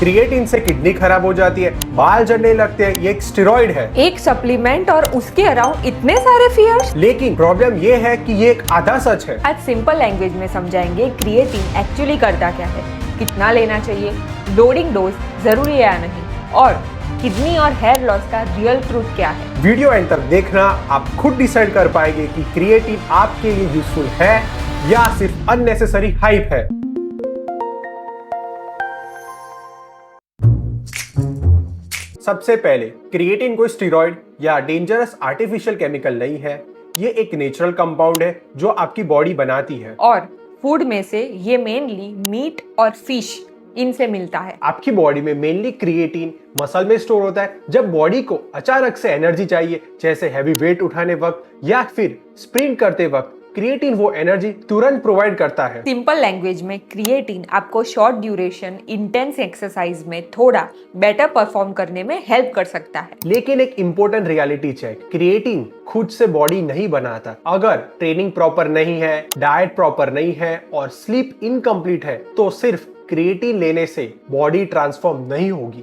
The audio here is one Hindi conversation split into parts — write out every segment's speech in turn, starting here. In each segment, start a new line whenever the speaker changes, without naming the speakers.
क्रिएटिन से किडनी खराब हो जाती है, बाल झड़ने लगते हैं, ये एक स्टेरॉइड है।
एक सप्लीमेंट और उसके अराउंड इतने सारे फियर्स।
लेकिन प्रॉब्लम ये है कि ये एक आधा सच है।
आज सिंपल लैंग्वेज में समझाएंगे क्रिएटिन एक्चुअली करता क्या है, कितना लेना चाहिए, लोडिंग डोज जरूरी है या नहीं, और किडनी और हेयर लॉस का रियल ट्रूथ क्या है।
वीडियो एंड तक देखना, आप खुद डिसाइड कर पाएंगे कि क्रिएटिन आपके लिए यूजफुल है या सिर्फ अननेसेसरी हाइप है। सबसे पहले, क्रिएटिन कोई स्टेरॉइड या डेंजरस आर्टिफिशियल केमिकल नहीं है। ये एक नेचुरल कंपाउंड है जो आपकी बॉडी बनाती है।
और फूड में से ये मेनली मीट और फिश इनसे मिलता है।
आपकी बॉडी में मेनली क्रिएटिन मसल में स्टोर होता है। जब बॉडी को अचानक से एनर्जी चाहिए, जैसे हैवी वेट उठाने वक्त या फिर स्प्रिंट करते वक्त, क्रिएटिन वो एनर्जी तुरंत प्रोवाइड करता है।
सिंपल लैंग्वेज में क्रिएटिन आपको शॉर्ट ड्यूरेशन इंटेंस एक्सरसाइज में थोड़ा बेटर परफॉर्म करने में हेल्प कर सकता है।
लेकिन एक इम्पोर्टेंट रियलिटी चेक, क्रिएटिन खुद से बॉडी नहीं बनाता। अगर ट्रेनिंग प्रॉपर नहीं है, डाइट प्रॉपर नहीं है और स्लीप इनकम्प्लीट है, तो सिर्फ क्रिएटिन लेने से बॉडी ट्रांसफॉर्म नहीं होगी।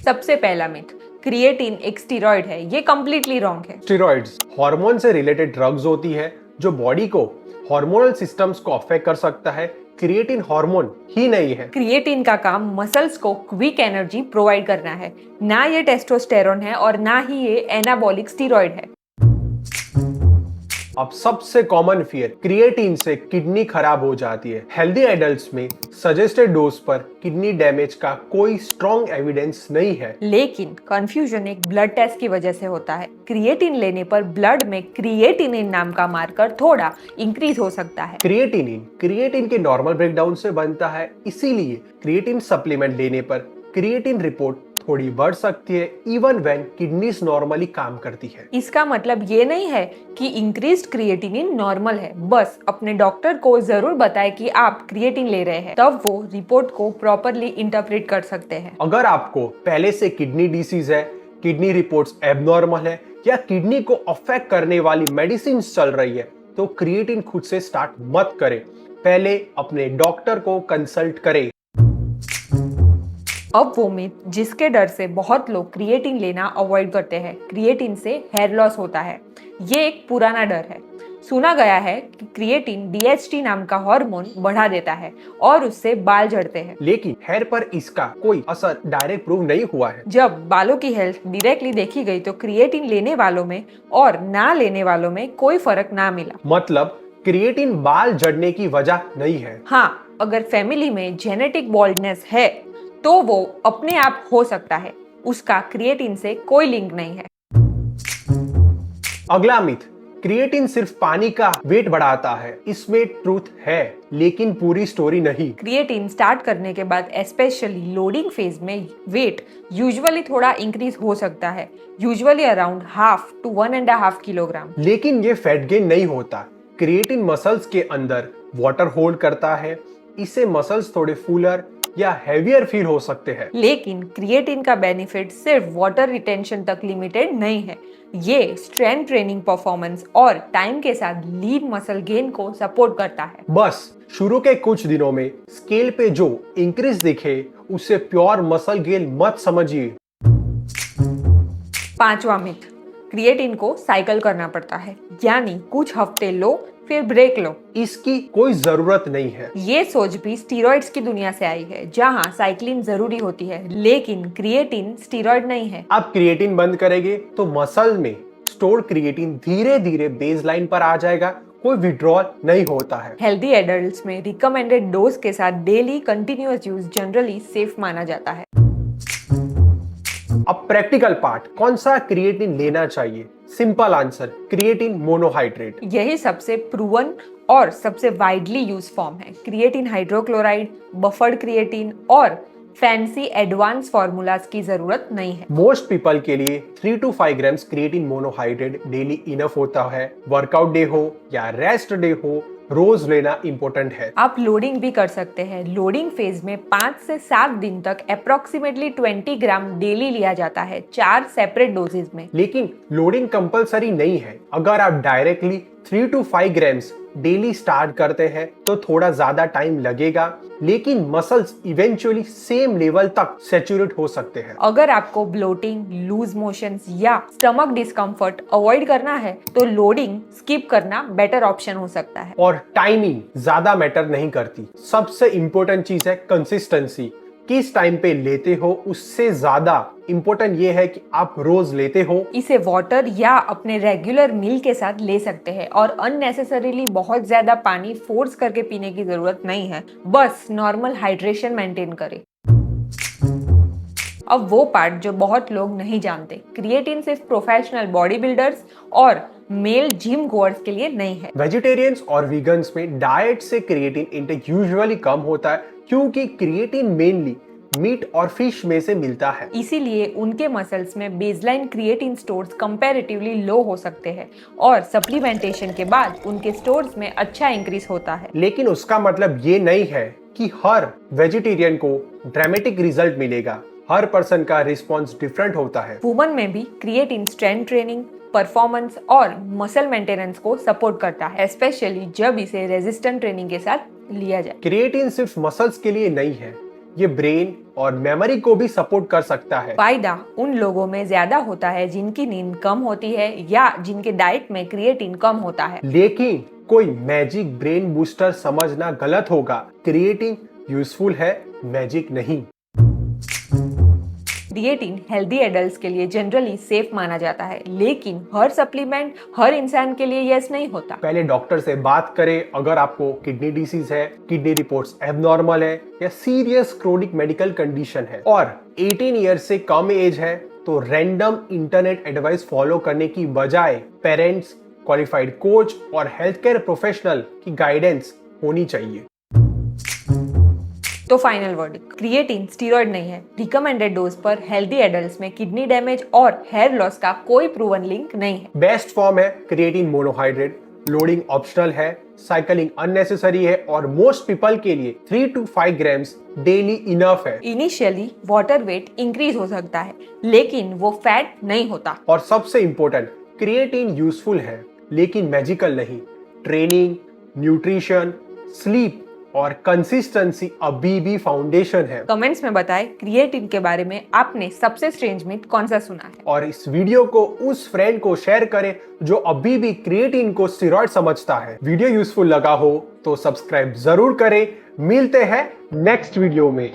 सबसे पहला मिथ, क्रिएटिन एक स्टेरॉइड है, ये कंप्लीटली रॉन्ग है।
स्टेरॉइड्स हार्मोन से रिलेटेड ड्रग्स होती है जो बॉडी को हार्मोनल सिस्टम्स को अफेक्ट कर सकता है। क्रिएटिन हार्मोन ही नहीं है।
क्रिएटिन का काम मसल्स को क्विक एनर्जी प्रोवाइड करना है, ना ये टेस्टोस्टेरोन है और ना ही ये एनाबॉलिक स्टेरॉइड है।
अब सबसे कॉमन फियर, क्रिएटिन से किडनी खराब हो जाती है। हेल्दी एडल्ट्स में सजेस्टेड डोज पर किडनी डैमेज का कोई स्ट्रॉन्ग एविडेंस नहीं है।
लेकिन कंफ्यूजन एक ब्लड टेस्ट की वजह से होता है। क्रिएटिन लेने पर ब्लड में क्रिएटिनिन नाम का मार्कर थोड़ा इंक्रीज हो सकता है।
क्रिएटिन के नॉर्मल ब्रेकडाउन से बनता है, इसीलिए क्रिएटिन सप्लीमेंट लेने पर क्रिएटिन रिपोर्ट थोड़ी बढ़ सकती है, इवन व्हेन किडनीज नॉर्मली काम करती है।
इसका मतलब ये नहीं है कि इंक्रीज्ड क्रिएटिनिन नॉर्मल है। बस अपने डॉक्टर को जरूर बताएं कि आप क्रिएटिन ले रहे हैं, तब वो रिपोर्ट को प्रॉपरली इंटरप्रेट कर सकते हैं।
अगर आपको पहले से किडनी डिसीज है, किडनी रिपोर्ट्स एबनॉर्मल है या किडनी को अफेक्ट करने वाली मेडिसिन चल रही है, तो क्रिएटिन खुद से स्टार्ट मत करें। पहले अपने डॉक्टर को कंसल्ट करें।
अब वो मिथ जिसके डर से बहुत लोग क्रिएटिन लेना अवॉइड करते हैं, क्रिएटिन से हेयर लॉस होता है, ये एक पुराना डर है। सुना गया है कि क्रिएटिन DHT नाम का हार्मोन बढ़ा देता है और उससे बाल झड़ते हैं।
लेकिन हेयर पर इसका कोई असर डायरेक्ट प्रूव नहीं हुआ है।
जब बालों की हेल्थ डायरेक्टली देखी गई तो क्रिएटिन लेने वालों में और ना लेने वालों में कोई फर्क ना मिला।
मतलब क्रिएटिन बाल झड़ने की वजह नहीं है।
हाँ, अगर फैमिली में जेनेटिक बॉल्डनेस है तो वो अपने आप हो सकता है, उसका क्रिएटिन से कोई लिंक नहीं है।
अगला मिथ, क्रिएटिन सिर्फ पानी का वेट बढ़ाता है। इसमें ट्रूथ है, लेकिन पूरी स्टोरी नहीं।
क्रिएटिन स्टार्ट करने के बाद स्पेशली लोडिंग फेज में वेट यूजुअली थोड़ा इंक्रीज हो सकता है, यूजुअली अराउंड 1/2 to 1.5 किलोग्राम।
लेकिन ये फैट गेन नहीं होता। क्रिएटिन मसल्स के अंदर वाटर होल्ड करता है, इससे मसल्स थोड़े फूलर या हेवियर फील हो सकते हैं।
लेकिन क्रिएटिन का बेनिफिट सिर्फ वाटर रिटेंशन तक लिमिटेड नहीं है, ये स्ट्रेंथ ट्रेनिंग परफॉर्मेंस और टाइम के साथ लीन मसल गेन को सपोर्ट करता है।
बस शुरू के कुछ दिनों में स्केल पे जो इंक्रीज दिखे, उसे प्योर मसल गेन मत समझिए।
5वां मिथ, क्रिएटिन को साइकिल करना पड़ता है, यानी कुछ हफ्ते लो फिर ब्रेक लो।
इसकी कोई जरूरत नहीं है।
ये सोच भी स्टीरॉइड्स की दुनिया से आई है, जहां साइक्लिंग जरूरी होती है, लेकिन क्रिएटिन स्टीरॉइड नहीं है।
आप क्रिएटिन बंद करेंगे तो मसल में स्टोर क्रिएटिन धीरे धीरे बेसलाइन पर आ जाएगा, कोई विड्रॉल नहीं होता है।
हेल्दी एडल्ट्स में रिकमेंडेड डोज के साथ daily continuous use generally safe माना जाता है।
अब प्रैक्टिकल पार्ट, कौन सा क्रिएटिन लेना चाहिए? Simple answer, creatine monohydrate.
यही सबसे प्रूवन और सबसे वाइडली यूज फॉर्म है। क्रिएटिन हाइड्रोक्लोराइड, बफर्ड क्रिएटिन और फैंसी एडवांस फार्मूलाज की जरूरत नहीं है।
मोस्ट पीपल के लिए 3 to 5 grams creatine monohydrate daily enough होता है। वर्कआउट डे हो या रेस्ट डे हो, रोज लेना इंपॉर्टेंट है।
आप लोडिंग भी कर सकते हैं। लोडिंग फेज में 5 से 7 दिन तक अप्रोक्सीमेटली 20 ग्राम डेली लिया जाता है, 4 सेपरेट डोजेज में।
लेकिन लोडिंग कंपलसरी नहीं है। अगर आप directly 3 to 5 grams daily start करते हैं तो थोड़ा ज्यादा टाइम लगेगा, लेकिन मसल्स इवेंचुअली सेम लेवल तक सैचुरेट हो सकते हैं।
अगर आपको ब्लोटिंग, लूज मोशंस या स्टमक डिस्कम्फर्ट अवॉइड करना है तो लोडिंग स्किप करना बेटर ऑप्शन हो सकता है।
और टाइमिंग ज्यादा मैटर नहीं करती, सबसे इंपॉर्टेंट चीज है कंसिस्टेंसी। किस टाइम पे लेते हो उससे ज्यादा इंपॉर्टेंट ये है कि आप रोज लेते हो।
इसे वाटर या अपने रेगुलर मील के साथ ले सकते हैं और अननेसेसरीली बहुत ज्यादा पानी फोर्स करके पीने की जरूरत नहीं है, बस नॉर्मल हाइड्रेशन मेंटेन करें। अब वो पार्ट जो बहुत लोग नहीं जानते, क्रिएटिन सिर्फ प्रोफेशनल बॉडी बिल्डर्स और मेल जिम गोअर्स के लिए नहीं है।
वेजिटेरियंस और वीगन्स में डाइट से क्रिएटिन इंटेक यूजुअली कम होता है, क्योंकि क्रिएटिन मेनली मीट और फिश में से मिलता है।
इसीलिए उनके मसल्स में बेसलाइन क्रिएटिन स्टोर्स कंपैरेटिवली लो हो सकते हैं और सप्लीमेंटेशन के बाद उनके स्टोर्स में अच्छा इंक्रीज होता है।
लेकिन उसका मतलब ये नहीं है कि हर वेजिटेरियन को ड्रामेटिक रिजल्ट मिलेगा। हर पर्सन का रिस्पॉन्स डिफरेंट होता है।
वुमन में भी क्रिएटिन स्ट्रेंथ ट्रेनिंग, परफॉर्मेंस और मसल मेंटेनेंस को सपोर्ट करता है, स्पेशली जब इसे रेजिस्टेंट ट्रेनिंग के साथ लिया जाए।
क्रिएटिन सिर्फ मसल्स के लिए नहीं है, ये ब्रेन और मेमोरी को भी सपोर्ट कर सकता है।
फायदा उन लोगों में ज्यादा होता है जिनकी नींद कम होती है या जिनके डाइट में क्रिएटिन कम होता है।
लेकिन कोई मैजिक ब्रेन बूस्टर समझना गलत होगा। क्रिएटिन यूजफुल है, मैजिक नहीं।
क्रिएटिन हेल्दी एडल्ट्स के लिए जनरली सेफ माना जाता है, लेकिन हर सप्लीमेंट हर इंसान के लिए यस नहीं होता।
पहले डॉक्टर से बात करें। अगर आपको किडनी डिसीज है, किडनी रिपोर्ट्स एबनॉर्मल है या सीरियस क्रोनिक मेडिकल कंडीशन है और 18 ईयर्स से कम एज है, तो रैंडम इंटरनेट एडवाइस फॉलो करने की बजाय पेरेंट्स, क्वालिफाइड कोच और हेल्थ केयर प्रोफेशनल की गाइडेंस होनी चाहिए।
तो फाइनल वर्ड, क्रिएटिन स्टीरॉयड नहीं है। रिकमेंडेड डोज पर हेल्दी एडल्ट्स में किडनी डैमेज और हेयर लॉस का कोई प्रूवन लिंक नहीं है।
बेस्ट फॉर्म है क्रिएटिन मोनोहाइड्रेट, लोडिंग ऑप्शनल है, साइकिलिंग अननेसेसरी है और मोस्ट पीपल के लिए 3 to 5 ग्राम्स डेली इनफ है।
इनिशियली वाटर वेट इंक्रीज हो सकता है, लेकिन वो फैट नहीं होता।
और सबसे इंपॉर्टेंट, क्रिएटिन यूजफुल है लेकिन मैजिकल नहीं। ट्रेनिंग, न्यूट्रिशन, स्लीप और कंसिस्टेंसी अभी भी फाउंडेशन है।
कमेंट्स में बताएं क्रिएटिन के बारे में आपने सबसे स्ट्रेंज मिथ कौन सा सुना है।
और इस वीडियो को उस फ्रेंड को शेयर करें जो अभी भी क्रिएटिन को स्टेरॉइड समझता है। वीडियो यूजफुल लगा हो तो सब्सक्राइब जरूर करें। मिलते हैं नेक्स्ट वीडियो में।